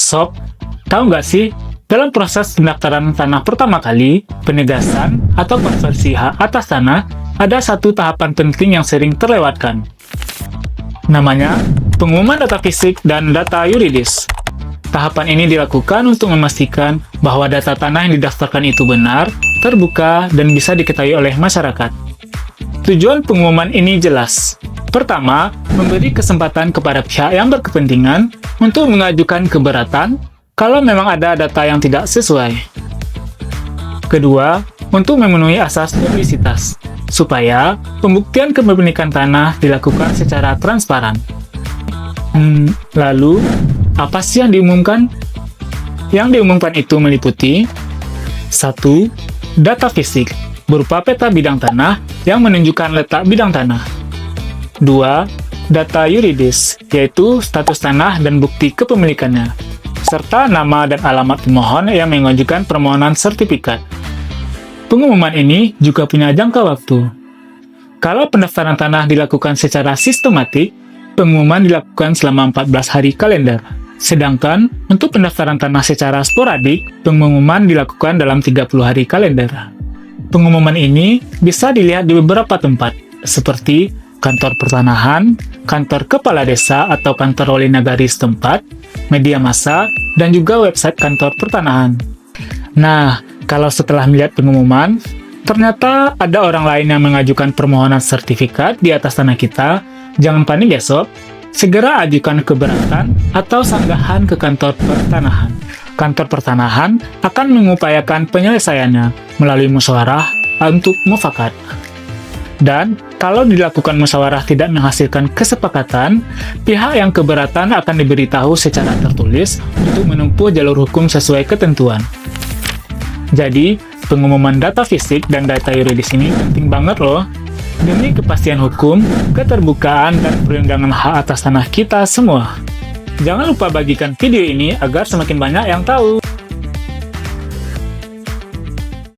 Sob, tahu nggak sih, dalam proses pendaftaran tanah pertama kali, penegasan atau konversi hak atas tanah, ada satu tahapan penting yang sering terlewatkan. Namanya, pengumuman data fisik dan data yuridis. Tahapan ini dilakukan untuk memastikan bahwa data tanah yang didaftarkan itu benar, terbuka, dan bisa diketahui oleh masyarakat. Tujuan pengumuman ini jelas. Pertama, memberi kesempatan kepada pihak yang berkepentingan untuk mengajukan keberatan kalau memang ada data yang tidak sesuai. Kedua, untuk memenuhi asas publisitas, supaya pembuktian kepemilikan tanah dilakukan secara transparan. Lalu, apa sih yang diumumkan? Yang diumumkan itu meliputi 1. Data fisik, berupa peta bidang tanah yang menunjukkan letak bidang tanah. 2. Data yuridis, yaitu status tanah dan bukti kepemilikannya, serta nama dan alamat pemohon yang mengajukan permohonan sertifikat. Pengumuman ini juga punya jangka waktu. Kalau pendaftaran tanah dilakukan secara sistematik, pengumuman dilakukan selama 14 hari kalender. Sedangkan, untuk pendaftaran tanah secara sporadik, pengumuman dilakukan dalam 30 hari kalender. Pengumuman ini bisa dilihat di beberapa tempat, seperti kantor pertanahan, kantor kepala desa atau kantor wali nagari setempat, media massa, dan juga website kantor pertanahan. Nah, kalau setelah melihat pengumuman, ternyata ada orang lain yang mengajukan permohonan sertifikat di atas tanah kita, jangan panik ya sob. Segera ajukan keberatan atau sanggahan ke kantor pertanahan. Kantor pertanahan akan mengupayakan penyelesaiannya melalui musyawarah untuk mufakat. Dan kalau dilakukan musyawarah tidak menghasilkan kesepakatan, pihak yang keberatan akan diberitahu secara tertulis untuk menempuh jalur hukum sesuai ketentuan. Jadi, pengumuman data fisik dan data yuridis ini penting banget loh. Demi kepastian hukum, keterbukaan, dan perlindungan hak atas tanah kita semua. Jangan lupa bagikan video ini agar semakin banyak yang tahu.